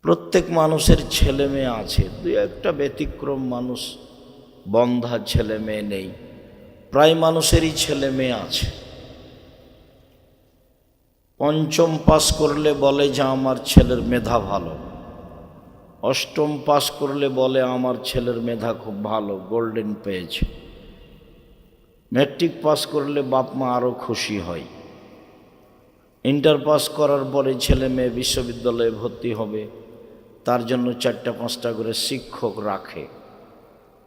প্রত্যেক মানুষের ছেলে মেয়ে আছে, দুই একটা ব্যতিক্রম মানুষ বন্ধা ছেলে মেয়ে নেই, প্রায় মানুষেরই ছেলে মেয়ে আছে। পঞ্চম পাস করলে বলে যে আমার ছেলের মেধা ভালো, অষ্টম পাস করলে বলে আমার ছেলের মেধা খুব ভালো, গোল্ডেন পেয়েছে। ম্যাট্রিক পাস করলে বাপ মা আরও খুশি হয়। ইন্টার পাস করার পরে ছেলে মেয়ে বিশ্ববিদ্যালয়ে ভর্তি হবে, তার জন্য 4-5টা করে শিক্ষক রাখে,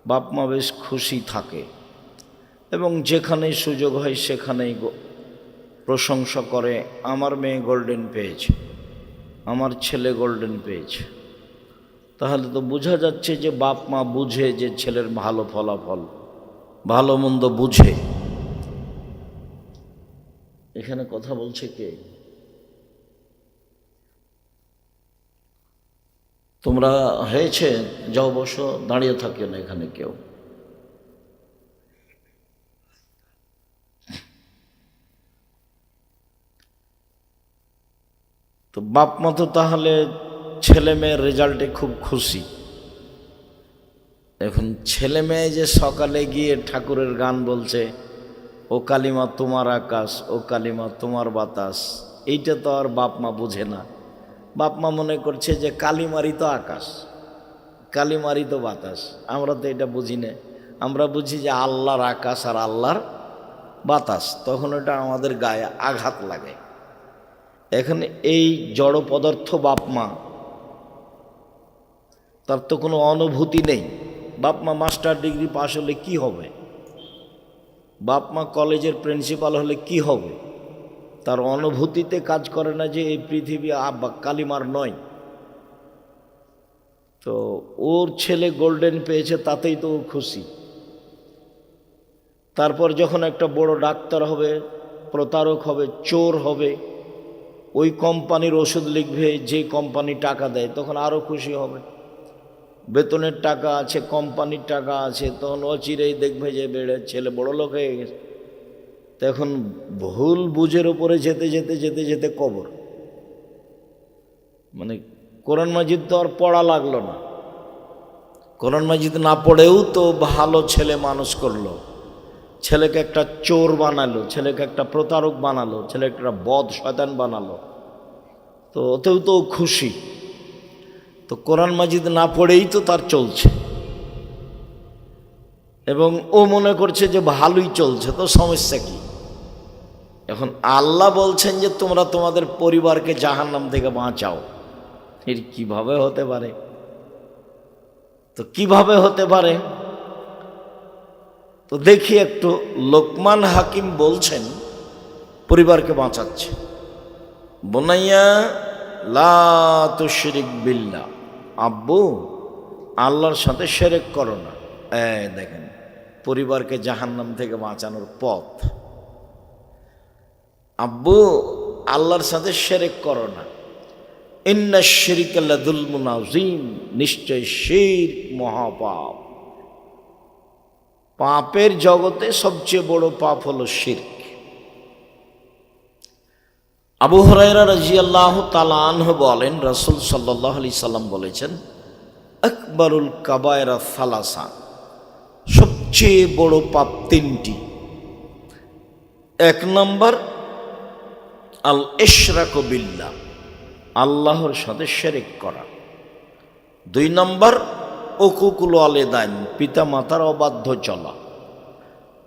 বাপ মা বেশ খুশি থাকে এবং যেখানেই সুযোগ হয় সেখানেই প্রশংসা করে, আমার মেয়ে গোল্ডেন পেয়েছে, আমার ছেলে গোল্ডেন পেয়েছে। তাহলে তো বোঝা যাচ্ছে যে বাপ মা বুঝে যে ছেলের ভালো ফলাফল, ভালো মন্দ বুঝে। এখানে কথা বলছে কে? তোমরা হয়েছে? যাও বসো, দাঁড়িয়ে থাকে না এখানে কেউ। তো বাপ মা তো তাহলে ছেলে মেয়ের রেজাল্টে খুব খুশি। এখন ছেলে মেয়ে যে সকালে গিয়ে ঠাকুরের গান বলছে, ও কালিমা তোমার আকাশ, ও কালিমা তোমার বাতাস, এইটা তো আর বাপ মা বুঝে না। বাপ মা মনে করছে যে কালিমারই তো আকাশ, কালিমারই তো বাতাস। আমরা তো এটা বুঝি না, আমরা বুঝি যে আল্লাহর আকাশ আর আল্লাহর বাতাস, তখন এটা আমাদের গায়ে আঘাত লাগে। এখানে এই জড় পদার্থ বাপ মা, তার তো কোনো অনুভূতি নেই। বাপ মা মাস্টার ডিগ্রি পাশ হলে কি হবে, বাপ মা কলেজের প্রিন্সিপাল হলে কি হবে, তার অনুভূতিতে কাজ করে না যে এই পৃথিবী কালিমার নয়। তো ওর ছেলে গোল্ডেন পেয়েছে তাতেই তো ও খুশি। তারপর যখন একটা বড় ডাক্তার হবে, প্রতারক হবে, চোর হবে, ওই কোম্পানির ওষুধ লিখবে যে কোম্পানি টাকা দেয়, তখন আরও খুশি হবে। বেতনের টাকা আছে, কোম্পানির টাকা আছে, তখন অচিরেই দেখবে যে ছেলে বড় লোক হয়ে গেছে। তখন ভুল বুঝের ওপরে যেতে যেতে যেতে যেতে কবর। মানে কোরআন মাজিদ তো আর পড়া লাগলো না, কোরআন মাজিদ না পড়েও তো ভালো ছেলে মানুষ করলো, ছেলেকে একটা চোর বানালো, ছেলেকে একটা প্রতারক বানালো, ছেলেকে একটা বদ শয়তান বানালো, তো ওতেও তো খুশি। তো কোরআন মাজিদ না পড়েই তো তার চলছে এবং ও মনে করছে যে ভালোই চলছে, তো সমস্যা কি? এখন আল্লাহ বলছেন যে তোমরা তোমাদের পরিবারকে জাহান্নাম থেকে বাঁচাও। এর কিভাবে হতে পারে? তো কিভাবে হতে পারে? তো দেখি একটু, লোকমান হাকিম বলছেন পরিবারকে বাঁচাচ্ছে, বুনাইয়া লা তুশরিক বিল্লাহ, আব্বু আল্লাহর সাথে শিরক করো না। দেখেন পরিবারকে জাহান্নাম থেকে বাঁচানোর পথ, আব্বু আল্লাহর সাথে শিরক করো না। ইন্না শিরকা লাযুলমুন আযীম, নিশ্চয় শিরক মহাপাপ। পাপের জগতে সবচেয়ে বড় পাপ হলো শিরক। আবু হুরায়রা রাদিয়াল্লাহু তাআলা আনহু বলেন, রাসূল সাল্লাল্লাহু আলাইহি সাল্লাম বলেছেন, আকবারুল কাবায়রা সালাসা, সবচেয়ে বড় পাপ তিনটি। 1 নম্বর আল ইশরাকু বিল্লাহ, আল্লাহর সাথে শিরক করা। 2 নম্বর উকুকুল ওয়ালিদাইন, পিতা মাতার অবাধ্য চলা।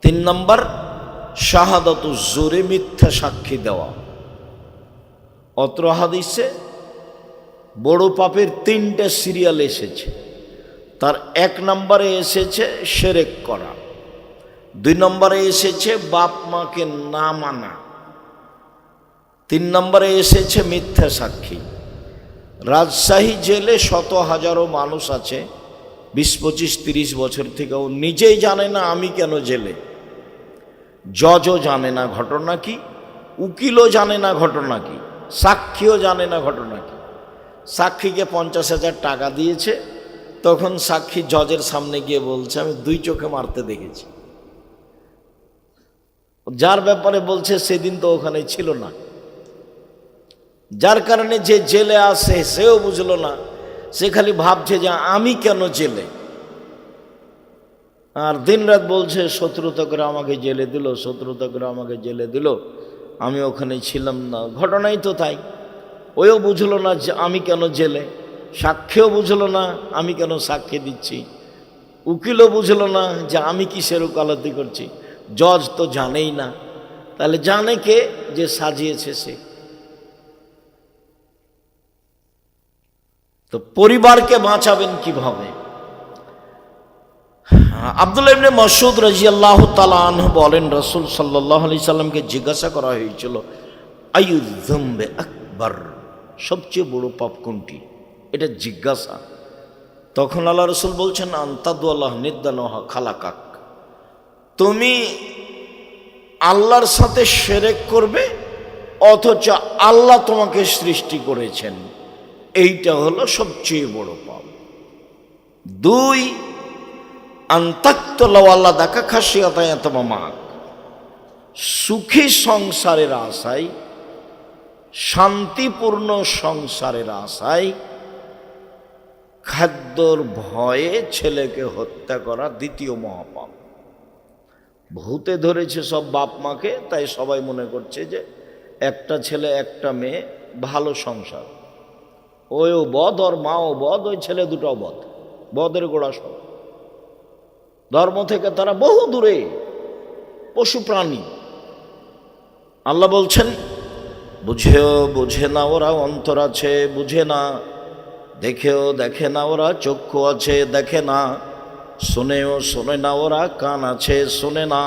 3 নম্বর শাহাদাতু জুরি, মিথ্যা সাক্ষী দেওয়া। অত্র হাদিসে বড় পাপের 3টা সিরিয়াল এসেছে। তার 1 নম্বরে এসেছে শিরক করা, 2 নম্বরে এসেছে বাপ মাকে না মানা, 3 নম্বরে এসেছে মিথ্যা সাক্ষী। রাজশাহী জেলে শত হাজারো মানুষ আছে, 20, 25, 30 বছর থেকে ও নিজেই জানে না আমি কেন জেলে। জজও জানে না ঘটনা কি, উকিলও জানে না ঘটনা কি, সাক্ষীও জানে না ঘটনা কি। সাক্ষীকে 50,000 টাকা দিয়েছে, তখন সাক্ষী জজের সামনে গিয়ে বলছে আমি 2 চোখে মারতে দেখেছি। যার ব্যাপারে বলছে সেদিন তো ওখানে ছিল না, যার কারণে যে জেলে আসে সেও বুঝলো না সে খালি ভাবছে যে আমি কেন জেলে, আর দিনরাত বলছে শত্রুতা করে আমাকে জেলে দিল, শত্রুতা করে আমাকে জেলে দিল, আমি ওখানে ছিলাম না। ঘটনাই তো তাই। ওইও বুঝলো না যে আমি কেন জেলে, সাক্ষীও বুঝলো না আমি কেন সাক্ষী দিচ্ছি, উকিলও বুঝলো না যে আমি কিসের ওকালতি করছি, জজ তো জানেই না। তাহলে জানে কে? যে সাজিয়েছে সে। তো পরিবারকে বাঁচাবেন কিভাবে? আব্দুল্লাহ ইবনে মাসউদ রাদিয়াল্লাহু তাআলা আনহু বলেন, রাসূল সাল্লাল্লাহু আলাইহি সাল্লামকে জিজ্ঞাসা করা হয়েছিল, আইয়ুয যামবি আকবার, সবচেয়ে বড় পাপ কোনটি? এটা জিজ্ঞাসা। তখন আল্লাহ রাসূল বলছেন, আনতাদুল্লাহ নিদ্দানহা খালাকাক, তুমি আল্লাহর সাথে শিরক করবে অথচ আল্লাহ তোমাকে সৃষ্টি করেছেন, এইটা হলো সবচেয়ে বড় পাপ। দুই, আন্তাক্তলাওয়াল্লা দেখা খাসিয়াতায় তোমামাক, সুখী সংসারের আশায়, শান্তিপূর্ণ সংসারের আশায় খাদ্যর ভয়ে ছেলেকে হত্যা করা দ্বিতীয় মহাপাপ। ভূতে ধরেছে সব বাপ মাকে, তাই সবাই মনে করছে যে একটা ছেলে একটা মেয়ে, ভালো সংসার, ওও বদ ওর মাও বদ, ওই ছেলে দুটো বদ, বদের গোড়া সব। ধর্ম থেকে তারা বহু দূরে, পশু প্রাণী। আল্লাহ বলছেন, বুঝেও বুঝে না ওরা, অন্তর আছে বুঝে না, দেখেও দেখে না ওরা, চক্ষু আছে দেখে না, শোনেও শোনে না ওরা, কান আছে শোনে না।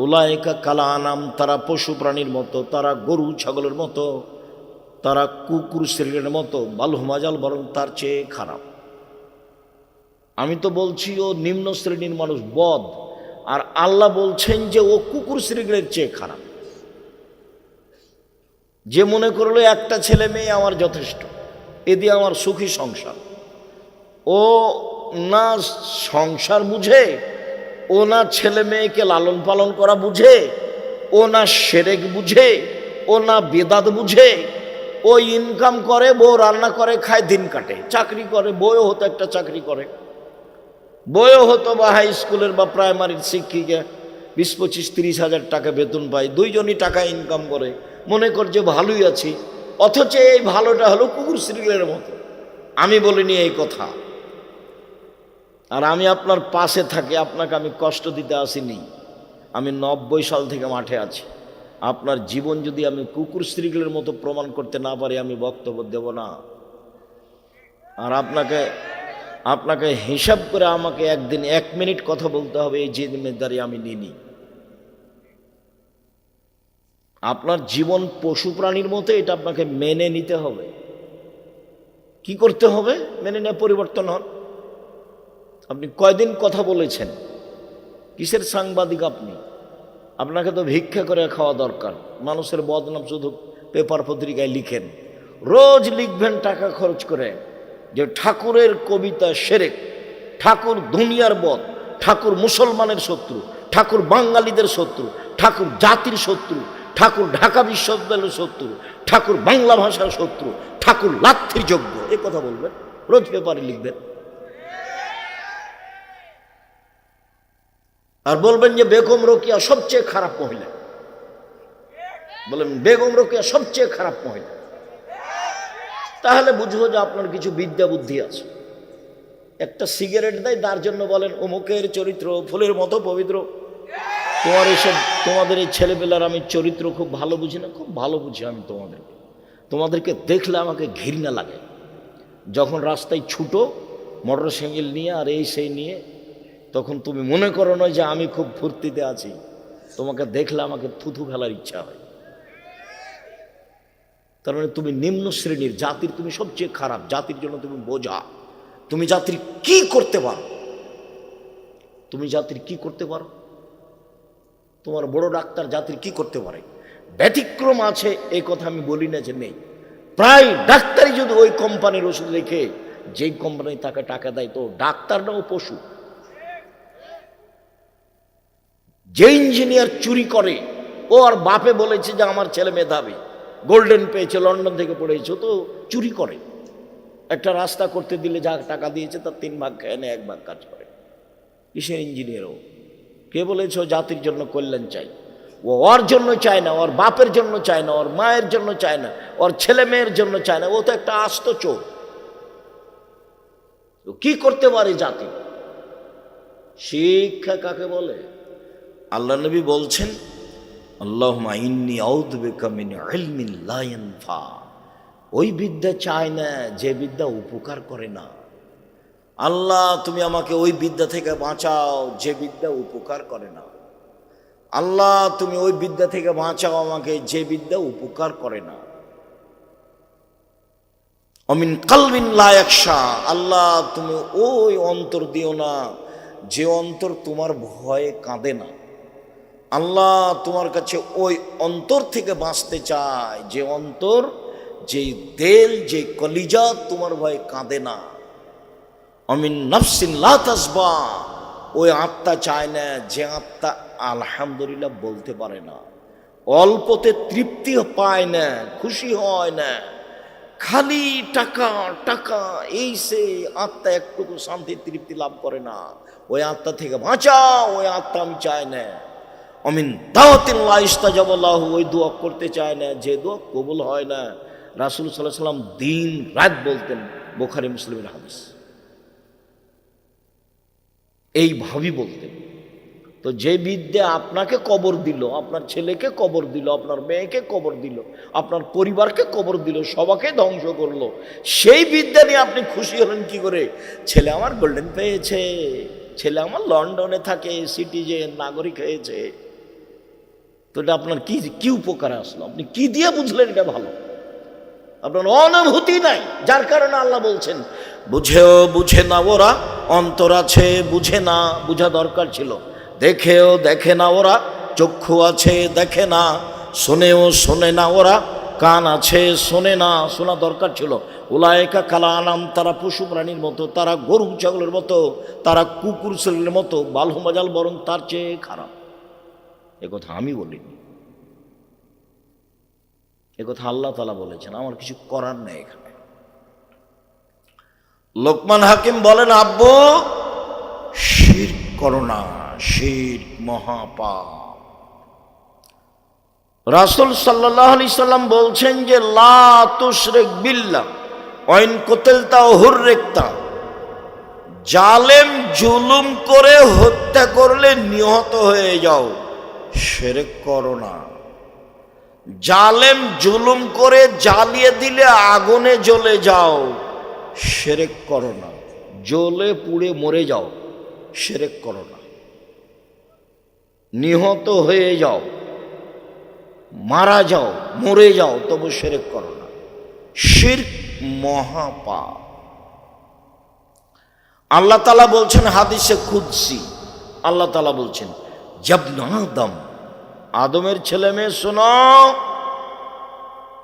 উলাইকা কালা আনাম, তারা পশু প্রাণীর মতো, তারা গরু ছাগলের মতো, তারা কুকুর শ্রেণীর মতো, বালহুমাজাল, বরং তার চেয়ে খারাপ। আমি তো বলছি ও নিম্ন শ্রেণীর মানুষ, বদ, আর আল্লাহ বলছেন যে ও কুকুর শ্রেণীর চেয়ে খারাপ। যে মনে করলো একটা ছেলে মেয়ে আমার যথেষ্ট, এ দিয়ে আমার সুখী সংসার, ও না সংসার বুঝে, ও না ছেলে মেয়েকে লালন পালন করা বুঝে, ও না শিরক বুঝে, ও না বেদাত বুঝে। ও ইনকাম করে, বউ রান্না করে খায়, দিন কাটে, চাকরি করে, বউও হতো একটা চাকরি করে, বউও হতো বা হাই স্কুলের বা প্রাইমারির শিক্ষিকা, 20-25-30 হাজার টাকা বেতন পায়, দুইজনই টাকা ইনকাম করে, মনে করছে ভালোই আছি। অথচ এই ভালোটা হলো কুকুর শ্রীলের মতো। আমি বলিনি এই কথা, আর আমি আপনার পাশে থাকি, আপনাকে আমি কষ্ট দিতে আসিনি। আমি 90 সাল থেকে মাঠে আছি। আপনার জীবন যদি আমি কুকুর শ্রীলের মতো প্রমাণ করতে না পারি, আমি বক্তব্য দেব না। আর আপনাকে হিসাব করে আমাকে একদিন 1 মিনিট কথা বলতে হবে, এই জিম্মেদারি আমি নিইনি। আপনার জীবন পশু প্রাণীর মতো, এটা আপনাকে মেনে নিতে হবে। কি করতে হবে? মেনে নিয়ে পরিবর্তন হন। আপনি কয়দিন কথা বলেছেন? কিসের সাংবাদিক আপনি? আপনাকে তো ভিক্ষা করে খাওয়া দরকার। মানুষের বদনাম শুধু পেপার পত্রিকায় লিখেন, রোজ লিখবেন টাকা খরচ করে যে ঠাকুরের কবিতা শিরক, ঠাকুর দুনিয়ার বদ, ঠাকুর মুসলমানের শত্রু, ঠাকুর বাঙালিদের শত্রু, ঠাকুর জাতির শত্রু, ঠাকুর ঢাকা বিশ্ববিদ্যালয়ের শত্রু, ঠাকুর বাংলা ভাষার শত্রু, ঠাকুর লাথির যোগ্য, এ কথা বলবেন, রোজ পেপারে লিখবেন। আর বলবেন যে বেগম রোকেয়া সবচেয়ে খারাপ মহিলা, বলেন বেগম রোকেয়া সবচেয়ে খারাপ মহিলা, তাহলে বুঝবো যে আপনার কিছু বিদ্যা বুদ্ধি আছে। একটা সিগারেট দেয়, তার জন্য বলেন অমুকের চরিত্র ফুলের মতো পবিত্র। তোমাদের এই ছেলেবেলার আমি চরিত্র খুব ভালো বুঝি না, খুব ভালো বুঝি আমি তোমাদেরকে দেখলে আমাকে ঘৃণা লাগে। যখন রাস্তায় ছুটো মোটর সাইকেল নিয়ে আর এই সেই নিয়ে, তখন তুমি মনে করো না যে আমি খুব ফুর্তিতে আছি, তোমাকে দেখলে আমাকে থুথু ফেলার ইচ্ছা হয়। তার মানে তুমি নিম্ন শ্রেণীর জাতির, তুমি সবচেয়ে খারাপ জাতির জন্য তুমি বোঝা। তুমি জাতির কি করতে পারো? তুমি জাতির কি করতে পারো? তোমার বড় ডাক্তার জাতির কি করতে পারে? ব্যতিক্রম আছে, এই কথা আমি বলি না যে নেই। প্রায় ডাক্তারই যদি ওই কোম্পানির ওষুধ রেখে, যেই কোম্পানি তাকে টাকা দেয়, তো ডাক্তার না ও পশু। যে ইঞ্জিনিয়ার চুরি করে, ও আর বাপে বলেছে যে আমার ছেলে মেধাবী, গোল্ডেন পেয়েছে, লন্ডন থেকে পড়েছে, তো চুরি করে। একটা রাস্তা করতে দিলে যা টাকা দিয়েছে তার 3 ভাগ খেয়ে নেয়, 1 ভাগ কাজ করে। কিসের ইঞ্জিনিয়ার ও? কে বলেছে ও জাতির জন্য কল্যাণ চাই? ও ওর জন্য চায় না, ওর বাপের জন্য চায় না, ওর মায়ের জন্য চায় না, ওর ছেলে মেয়ের জন্য চায় না। ও তো একটা আস্ত চোর। কি করতে পারে জাতি? শিক্ষা কাকে বলে? আল্লাহ নবী বলছেন, আল্লাহুম্মা ইন্নী আউযু বিকা মিন ইলমিন লা ইয়ানফা। ওই বিদ্যা চায় না যে বিদ্যা উপকার করে না। আল্লাহ তুমি আমাকে ওই বিদ্যা থেকে বাঁচাও যে বিদ্যা উপকার করে না। আল্লাহ তুমি ওই বিদ্যা থেকে বাঁচাও আমাকে যে বিদ্যা উপকার করে না। অমিন কালবিন লা ইয়াখশা। আল্লাহ তুমি ওই অন্তর দিও না যে অন্তর তোমার ভয়ে কাঁদে না। আল্লাহ তোমার কাছে ওই অন্তর থেকে বাঁচতে চায় যে অন্তর, যেই দিল, যে কলিজা তোমার ভয়ে কাঁদে না। অমিন নাফসিন লা তাসবা। ওই আত্মা চায় না যে আত্মা আলহামদুলিল্লাহ বলতে পারে না, অল্পতে তৃপ্তি পায় না, খুশি হয় না, খালি টাকা টাকা, এই সে আত্মা একটুকু শান্তি তৃপ্তি লাভ করে না। ওই আত্মা থেকে বাঁচাও, ওই আত্মা আমি চাই না। অমিন দাওয়াতিন লা ইস্তাজাবা লাহু। ওই দোয়া করতে চায় না যে দোয়া কবুল হয় না। রাসূল সাল্লাল্লাহু আলাইহি সাল্লাম দিন রাত বলতেন, বুখারী মুসলিমের হাদিস। এইভাবেই বলতেন। তো যে বিদ্যা আপনাকে কবর দিল, আপনার ছেলেকে কবর দিল, আপনার মেয়েকে কবর দিল, আপনার পরিবারকে কবর দিল, সবাকে ধ্বংস করলো, সেই বিদ্যা নিয়ে আপনি খুশি হলেন কি করে? ছেলে আমার গোল্ডেন পেয়েছে, ছেলে আমার লন্ডনে থাকে, সিটিজেন, নাগরিক হয়েছে। তো এটা আপনার কি কি উপকার আসলো? আপনি কি দিয়ে বুঝলেন এটা ভালো? আপনার অনুভূতি নাই, যার কারণে আল্লাহ বলছেন বুঝেও বুঝে না ওরা, অন্তর আছে বুঝে না, বুঝা দরকার ছিল। দেখেও দেখে না ওরা, চক্ষু আছে দেখে না, শোনেও শোনে না ওরা, কান আছে শোনে না, শোনা দরকার ছিল। উলায়েকা কালা আনাম, তারা পশু প্রাণীর মতো, তারা গরু ছাগলের মতো, তারা কুকুর ছেলের মতো, বালহু মাজাল, বরং তার চেয়ে খারাপ। একথা আমি বলিনি, একথা আল্লাহ তাআলা বলেছেন। আমার কিছু করার নেই এখানে। লোকমান হাকিম বলেন, আব্বু শিরক করো না, শিরক মহাপাপ। রাসূল সাল্লাল্লাহু আলাইহি সাল্লাম বলছেন যে লা তুশরিক বিল্লাহ ওয়া ইন কুতিলতা হুররিকতা। জালেম জুলুম করে হত্যা করলে নিহত হয়ে যাও, শিরক করো না। জালেম জুলুম করে জ্বালিয়ে দিলে আগুনে জ্বলে যাও, শিরক করো না। জ্বলে পুড়ে মরে যাও, শিরক করো না। নিহত হয়ে যাও, মারা যাও, মরে যাও, তবু শিরক করো না। শিরক মহাপাপ। আল্লাহ তাআলা বলছেন হাদিসে কুদসি, আল্লাহ তাআলা বলছেন, জাবনা আদম, আদমের ছেলে মেয়ে শোনো,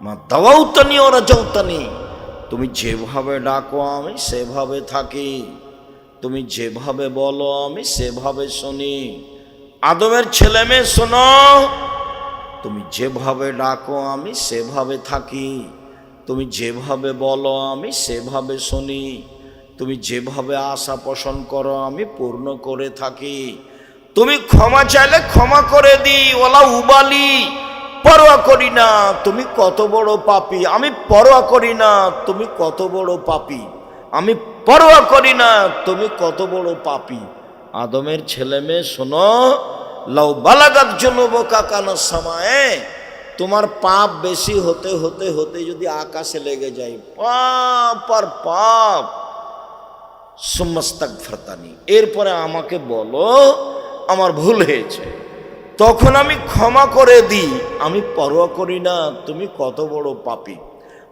মা দাওয়াউতানি ওয়া রাজাউতানি, তুমি যেভাবে ডাকো আমি সেভাবে থাকি, তুমি যেভাবে বলো আমি সেভাবে শুনি। আদমের ছেলে মেয়ে শোনো, তুমি যেভাবে ডাকো আমি সেভাবে থাকি, তুমি যেভাবে বলো আমি সেভাবে শুনি, তুমি যেভাবে আশা পোষণ করো আমি পূর্ণ করে থাকি। তুমি ক্ষমা চাইলে ক্ষমা করে দিই, ওলা উবালি, পরোয়া করি না তুমি কত বড় পাপী, আমি পরোয়া করি না তুমি কত বড় পাপী, আমি পরোয়া করি না তুমি কত বড় পাপী। আদমের ছেলে মেয়ে শোনো, লাউ বালাগাত যুনুবুকা কানা সামায়ে, তোমার পাপ বেশি হতে হতে হতে যদি আকাশে লেগে যায়, পাপ আর পাপ, সুম্মাস্তাগফিরতানি, এরপরে আমাকে বলো আমার ভুল হয়েছে, তখন আমি ক্ষমা করে দিই। আমি পরোয়া করি না তুমি কত বড় পাপী,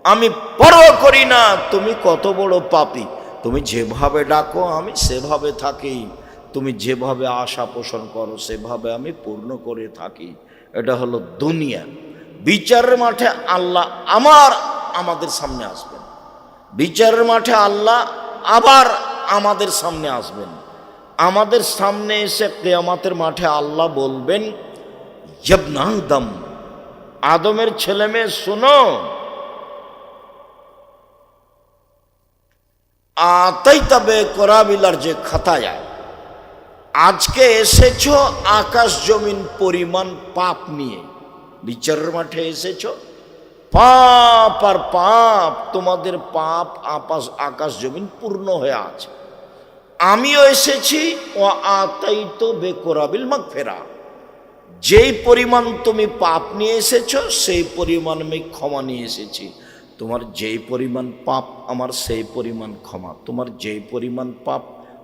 আমি পরোয়া করি না তুমি কত বড় পাপী। তুমি যেভাবে ডাকো আমি সেভাবে থাকি, তুমি যেভাবে আশা পোষণ করো সেভাবে আমি পূর্ণ করে থাকি। এটা হলো দুনিয়া। বিচারের মাঠে আল্লাহ আমাদের সামনে আসবেন, বিচারের মাঠে আল্লাহ আবার আমাদের সামনে আসবেন। আমাদের সামনে এসে কিয়ামতের মাঠে আল্লাহ বলবেন, ইবনা আদম, আদমের ছেলে মেয়ে শোনো, আতাইতা বেকরাবিলার যে খাতায়া, আজকে এসেছো আকাশ জমিন পরিমাণ পাপ নিয়ে, বিচারের মাঠে এসেছো পাপ আর পাপ, তোমাদের পাপ আকাশ জমিন পূর্ণ হয়ে আছে। আমিও এসেছি ও আতাইতো বেকরাবিল মাগফিরা, যেই পরিমাণ তুমি পাপ নিয়ে এসেছো সেই পরিমাণ আমি ক্ষমা নিয়ে এসেছি। তোমার যেই পরিমাণ পাপ আমার সেই পরিমাণ ক্ষমা, তোমার যেই পরিমাণ পাপ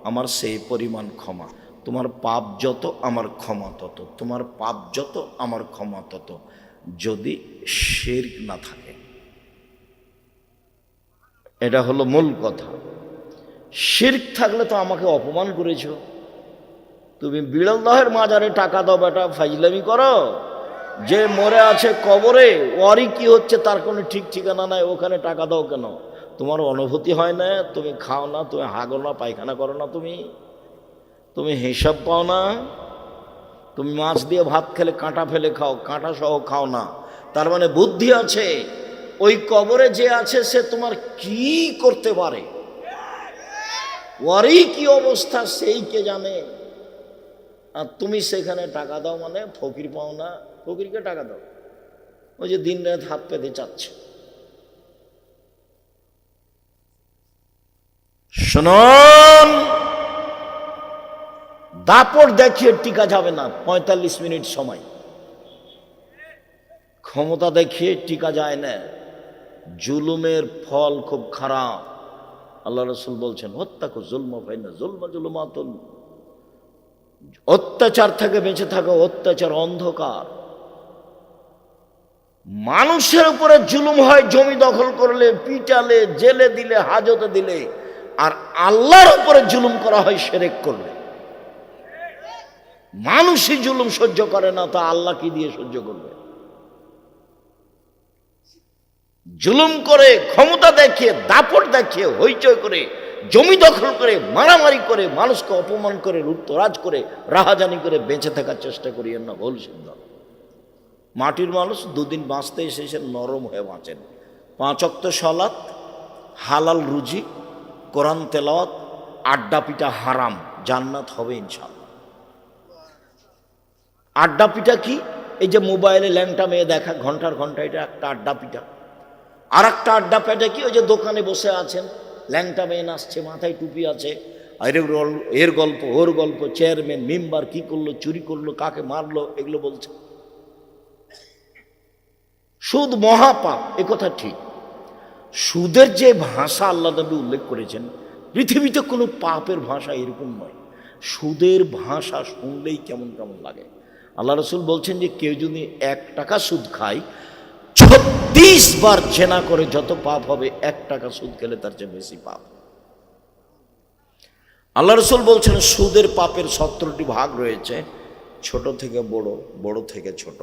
আমার সেই পরিমাণ ক্ষমা। তোমার পাপ যত আমার ক্ষমা তত, তোমার পাপ যত আমার ক্ষমা তত, যদি শিরক না থাকে। এটা হলো মূল কথা। শিরক থাকলে তো আমাকে অপমান করেছো। তুমি বিড়ালদহের মাজারে টাকা দাও বেটা, ফাইজলামি করো। যে মরে আছে কবরে, ওরই কি হচ্ছে তার কোনো ঠিক ঠিকানা নাই, ওখানে টাকা দাও কেন? তোমার অনুভূতি হয় না? তুমি খাও না, তুমি হাগো না, পায়খানা করো না, তুমি হিসাব পাও না? তুমি মাছ দিয়ে ভাত খেলে কাঁটা ফেলে খাও, কাঁটা সহ খাও না, তার মানে বুদ্ধি আছে। ওই কবরে যে আছে সে তোমার কি করতে পারে, ওরই কি অবস্থা সেই কে জানে। আর তুমি সেখানে টাকা দাও মানে ফকির পাও না? ফকিরকে টাকা দাও, ওই যে দিন রাত হাত পেতে চাচ্ছে। শুনুন, দাপট দেখিয়ে টিকা যাবে না। 45 মিনিট সময়, ক্ষমতা দেখিয়ে টিকা যায় না। জুলুমের ফল খুব খারাপ। আল্লাহ রসুল বলছেন, হত্যাকু জুলম ফাইনা জুলমা জুলুমাতুন, অত্যাচার থেকে বেঁচে থাকো, অত্যাচার অন্ধকার। মানুষের উপরে জুলুম হয় জমি দখল করলে, পিটালে, জেলে দিলে, হাজতে দিলে। আর আল্লাহর উপরে জুলুম করা হয় শিরক করলে। মানুষই জুলুম সহ্য করে না, তা আল্লাহ কি দিয়ে সহ্য করবে? জুলুম করে, ক্ষমতা দেখিয়ে, দাপট দেখিয়ে, হইচই করে, জমি দখল করে, মারামারি করে, মানুষকে অপমান করে, লুটতরাজ করে, রাহাজানি করে বেঁচে থাকার চেষ্টা করিয়েন না, ভুল সিদ্ধান্ত। মাটির মানুষ দুদিন বাঁচতে এসে নরম হয়ে বাঁচেন। 5 ওয়াক্ত সালাত, হালাল রুজি, কোরআন তেলাওয়াত, আড্ডা পিটা হারাম, জান্নাত হবে ইনশাআল্লাহ। আড্ডা পিটা কি? এই যে মোবাইলে ল্যাংটা মেয়ে দেখা ঘন্টার ঘন্টা, এটা একটা আড্ডা পিটা। আর একটা আড্ডা পেটা কি? ওই যে দোকানে বসে আছেন, ল্যাংটা মেয়ে নাচছে, মাথায় টুপি আছে, এর গল্প ওর গল্প, চেয়ারম্যান মেম্বার কি করলো, চুরি করলো, কাকে মারলো, এগুলো বলছে। সুদ মহাপাপ, এ কথা ঠিক। সুদের যে ভাষা আল্লাহ নবী উল্লেখ করেছেন, পৃথিবীতে কোনো পাপের ভাষা এরকম নয়। সুদের ভাষা শুনলেই কেমন কেমন লাগে। আল্লাহ রসুল বলছেন যে কেউ যদি 1 টাকা সুদ খায়, 36 বার জেনা করে যত পাপ হবে, 1 টাকা সুদ খেলে তার চেয়ে বেশি পাপ। আল্লাহ রসুল বলছেন সুদের পাপের 17টি ভাগ রয়েছে, ছোট থেকে বড়, বড় থেকে ছোট।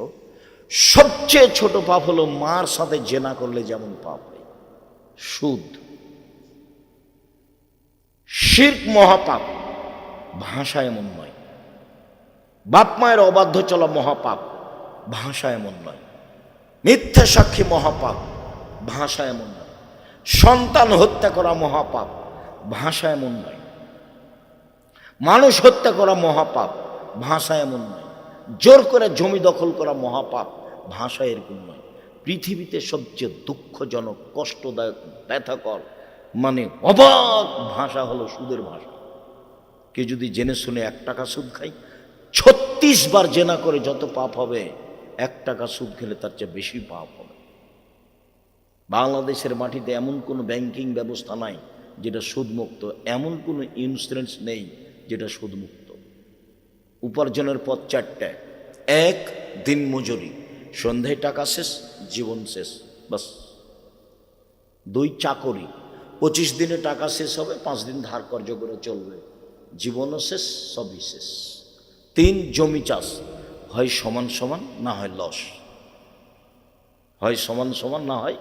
সবচেয়ে ছোট পাপ হলো মার সাথে জেনা করলে যেমন পাপ হয়, সুদ। শিরক মহাপাপ, ভাষা এমন নয়। বাপ মায়ের অবাধ্য চলা মহাপাপ, ভাষা এমন নয়। মিথ্যা সাক্ষী মহাপাপ, ভাষা এমন নয়। সন্তান হত্যা করা মহাপাপ, ভাষা এমন নয়। মানুষ হত্যা করা মহাপাপ, ভাষা এমন নয়। জোর করে জমি দখল করা মহাপাপ, ভাষা এরকম নয়। পৃথিবীতে সবচেয়ে দুঃখজনক, কষ্টদায়ক, ব্যথাকর, মানে অবাক ভাষা হলো সুদের ভাষা। কে যদি জেনে শুনে 1 টাকা সুদ খায়, 36 বার জেনা করে যত পাপ হবে, 1 টাকা সুদ খেলে তার চেয়ে বেশি পাপ হবে। বাংলাদেশের মাটিতে এমন কোনো ব্যাংকিং ব্যবস্থা নাই যেটা সুদমুক্ত, এমন কোনো ইন্স্যুরেন্স নেই যেটা সুদমুক্ত। উপার্জনের পথ 4টা। 1, দিন মজুরি, সন্ধ্যায় টাকা শেষ, জীবন শেষ, বাস। 2, চাকরি, 25 দিনে টাকা শেষ হবে, 5 দিন ধার কর্য করে চলবে, জীবনও শেষ, সবই শেষ। 3, জমি চাষ, হয় সমান সমান না হয় লস, হয় সমান সমান না হয়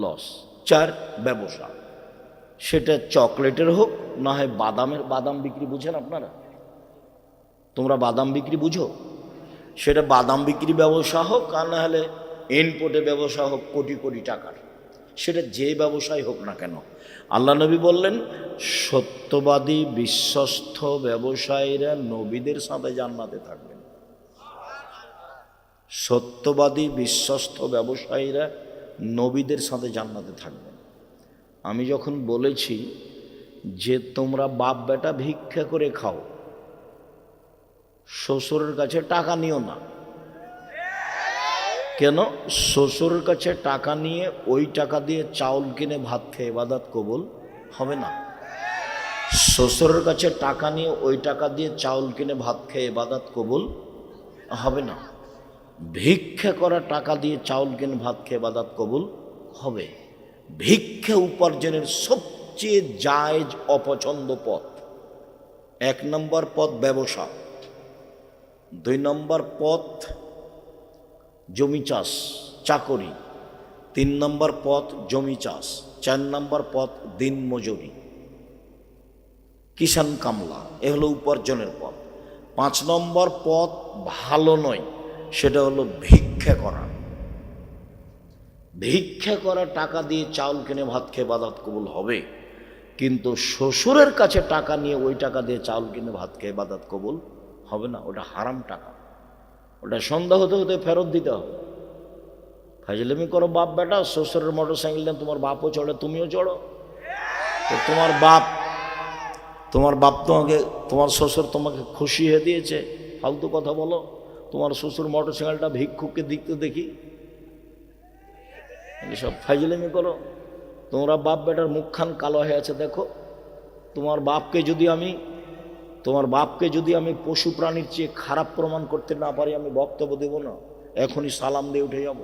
লস। 4, ব্যবসা, সেটা চকলেটের হোক না হয় বাদামের, বাদাম বিক্রি বুঝেন আপনারা? তোমরা বাদাম বিক্রি বুঝো? সেটা বাদাম বিক্রি ব্যবসা হোক আর না হলে ইনপোর্টে ব্যবসা হোক কোটি কোটি টাকার, সেটা যে ব্যবসায় হোক না কেন। আল্লাহ নবী বললেন, সত্যবাদী বিশ্বস্ত ব্যবসায়ীরা নবীদের সাথে জান্নাতে থাকবেন। সত্যবাদী বিশ্বস্ত ব্যবসায়ীরা নবীদের সাথে জান্নাতে থাকবেন। আমি যখন বলেছি যে তোমরা বাপ বেটা ভিক্ষা করে খাও, শ্বশুরের কাছে টাকা নিও না। কেন? শ্বশুরের কাছে টাকা নিয়ে ওই টাকা দিয়ে চাউল কিনে ভাত খেয়ে ইবাদত কবুল হবে না। শ্বশুরের কাছে টাকা নিয়ে ওই টাকা দিয়ে চাউল কিনে ভাত খেয়ে ইবাদত কবুল হবে না। ভিক্ষা করা টাকা দিয়ে চাউল কিনে ভাত খেয়ে ইবাদত কবুল হবে। ভিক্ষা উপার্জনের সবচেয়ে জায়েজ অপছন্দ পথ। 1 নম্বর পথ ব্যবসা, 2 নম্বর পথ জমি চাষ চাকরি, 3 নম্বর পথ জমি চাষ, 4 নম্বর পথ দিন মজুরি কিষান কামলা, এ হলো উপার্জনের পথ। 5 নম্বর পথ ভালো নয়, সেটা হলো ভিক্ষা করা। ভিক্ষা করা টাকা দিয়ে চাউল কিনে ভাত খেয়ে ইবাদত কবুল হবে, কিন্তু শ্বশুরের কাছে টাকা নিয়ে ওই টাকা দিয়ে চাউল কিনে ভাত খেয়ে ইবাদত কবুল হবে না। ওটা হারাম টাকা, ওটা সন্ধ্যা হতে হতে ফেরত দিতে হবে। ফাজলামি করো বাপ বেটা, শ্বশুরের মোটর সাইকেল নিয়ে তোমার বাপও চড়ে, তুমিও চড়ো। তো তোমার বাপ তোমাকে, তোমার শ্বশুর তোমাকে খুশি হয়ে দিয়েছে, ফালতু কথা বলো। তোমার শ্বশুর মোটর সাইকেলটা ভিক্ষুককে দিতে দেখি, সব ফাজলামি করো। তোমরা বাপ বেটার মুখখান কালো হয়ে আছে দেখো। তোমার বাপকে যদি আমি পশু প্রাণীর চেয়ে খারাপ প্রমাণ করতে না পারি, আমি বক্তব্য দেব না, এখনই সালাম দিয়ে উঠে যাব।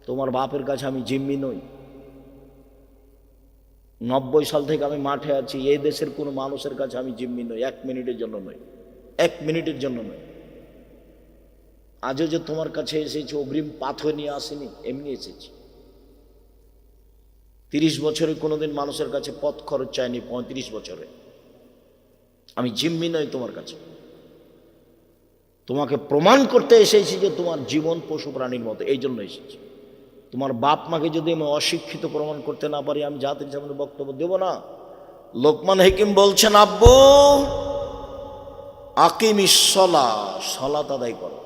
তোমার বাপের কাছে আমি জিম্মি নই। 90 সাল থেকে আমি মাঠে আছি, এই দেশের কোনো মানুষের কাছে আমি জিম্মি নই, 1 মিনিটের জন্য নই, 1 মিনিটের জন্য নই। আজও যে তোমার কাছে এসেছি অগ্রিম পাথর নিয়ে আসিনি, এমনি এসেছি। 30 বছরে কোনোদিন মানুষের কাছে পথ খরচ চাইনি, 35 বছরে। আমি জিম্মি নই তোমার কাছে। তোমাকে প্রমাণ করতে এসেছি যে তোমার জীবন পশু প্রাণীর মতো, এই জন্য এসেছি। তোমার বাপ মাকে যদি আমি অশিক্ষিত প্রমাণ করতে না পারি, আমি জাতির সামনে বক্তব্য দেব না। লোকমান হাকিম বলছেন, আব্বু আকিমিস সালাহ, সালাত আদায় করো।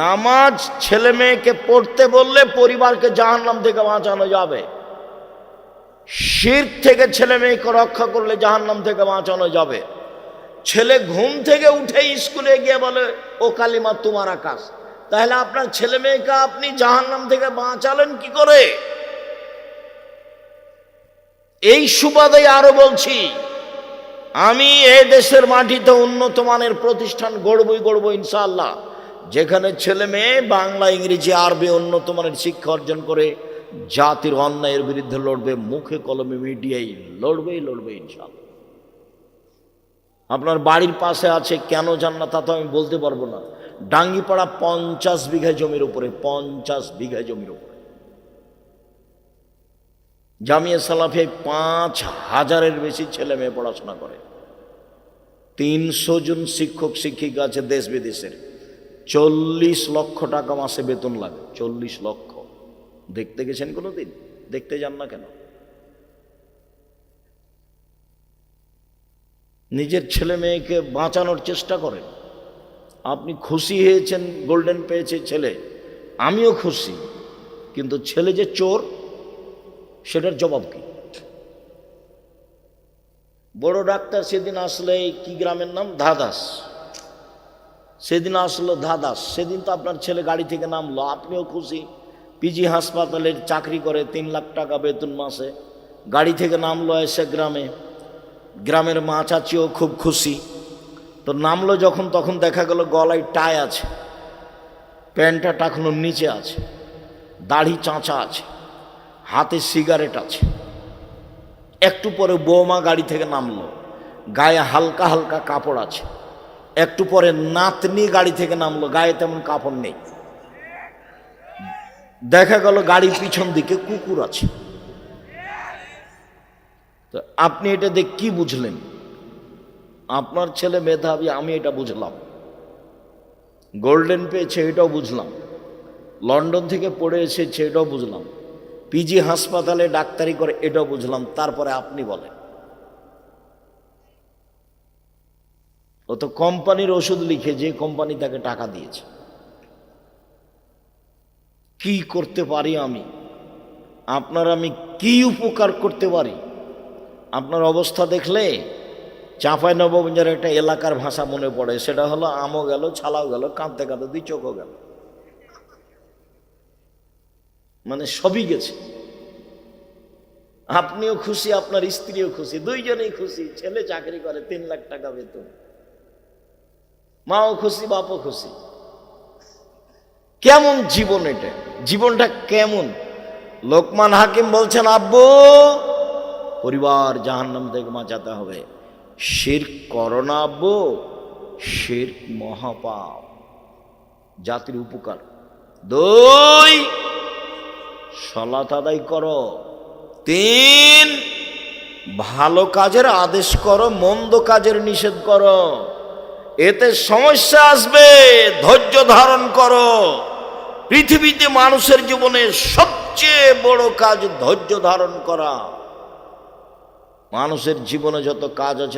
নামাজ ছেলে মেয়েকে পড়তে বললে পরিবারকে জাহান্নাম থেকে বাঁচানো যাবে। শিরক থেকে ছেলে মেয়েকে রক্ষা করলে জাহান্নাম থেকে বাঁচানো যাবে। ছেলে ঘুম থেকে উঠে স্কুলে গিয়ে বলে ও কালিমা তোমার আকাশ, তাহলে আপনার ছেলে মেয়েকে আপনি জাহান্নাম থেকে বাঁচালেন কি করে? এই সুবাদে আরো বলছি, আমি এই দেশের মাটিতে উন্নত মানের প্রতিষ্ঠান গড়বই ইনশাআল্লাহ, যেখানে ছেলে মেয়ে বাংলা ইংরেজি আরবি উন্নত মানের শিক্ষা অর্জন করে জাতির অন্যায়ের বিরুদ্ধে লড়বে, মুখে কলমে মিডিয়ায় লড়বে ইনশাআল্লাহ। আপনার বাড়ির পাশে আছে, কেন জান না তা তো আমি বলতে পারবো না, ডাঙ্গিপাড়া 50 বিঘা জমির উপরে, 50 বিঘা জমির উপরে জামিয়া সালাফিয়ায় 5000-এর বেশি ছেলে মেয়ে পড়াশোনা করে। 300 জন শিক্ষক শিক্ষিকা আছে দেশ বিদেশের। 40 লক্ষ টাকা মাসে বেতন লাগে, 40 লক্ষ। দেখতে গেছেন কোনোদিন? দেখতে যান না কেন? নিজের ছেলে মেয়েকে বাঁচানোর চেষ্টা করেন। আপনি খুশি হয়েছেন, গোল্ডেন পেয়েছে ছেলে, আমিও খুশি, কিন্তু ছেলে যে চোর সেটার জবাব কি? বড় ডাক্তার সেদিন আসলে, কি গ্রামের নাম, ধাদাস, সেদিন আসলো ধাদাস, সেদিন তো আপনার ছেলে গাড়ি থেকে নামলো, আপনিও খুশি। পিজি হাসপাতালের চাকরি করে, 3 লাখ টাকা বেতন মাসে, গাড়ি থেকে নামলো, এসে গ্রামের মা চাচিও খুব খুশি। তো নামলো যখন, তখন দেখা গেল গলায় টাই আছে, প্যান্টটা টাকানোর নিচে আছে, দাড়ি চাঁচা আছে, হাতে সিগারেট আছে। একটু পরে বৌমা গাড়ি থেকে নামলো, গায়ে হালকা হালকা কাপড় আছে। একটু পরে নাতনি গাড়ি থেকে নামলো, গায়ে তেমন কাপড় নেই। দেখা গেল গাড়ির পিছন দিকে কুকুর আছে। তো আপনি এটা দেখ কি বুঝলেন? আপনার ছেলে মেধাবী, আমি এটা বুঝলাম। গোল্ডেন পেয়েছে, এটাও বুঝলাম। লন্ডন থেকে পড়ে এসেছে, এটাও বুঝলাম। পিজি হাসপাতালে ডাক্তারি করে, এটাও বুঝলাম। তারপরে আপনি বলেন, ও তো কোম্পানির ওষুধ লিখে, যে কোম্পানি তাকে টাকা দিয়েছে। কি করতে পারি আমি, আপনার আমি কি উপকার করতে পারি? আপনার অবস্থা দেখলে চাঁপাইনবাবগঞ্জের একটা এলাকার ভাষা মনে পড়ে, সেটা হলো আমও গেল, ছালাও গেল, কাঁদতে কাঁদতে দুই চোখও গেল, মানে সবই গেছে। আপনিও খুশি, আপনার স্ত্রীও খুশি, দুইজনেই খুশি। ছেলে চাকরি করে, 3 লাখ টাকা বেতন, মাও খুশি, বাপও খুশি। কেমন জীবন এটা? জীবনটা কেমন? লোকমান হাকিম বলছেন, আব্বু পরিবার জাহান্নাম থেকে বাঁচাতে হবে, শিরক করো না আব্বু, শিরক মহাপাপ, জাতির উপকার। 2 সালাত আদায় করো। 3 ভালো কাজের আদেশ করো, মন্দ কাজের নিষেধ করো। এতে সমস্যা আসবে, ধৈর্য ধারণ করো। পৃথিবীতে মানুষের জীবনে সবচেয়ে বড় কাজ ধৈর্য ধারণ করা। মানুষের জীবনে যত কাজ আছে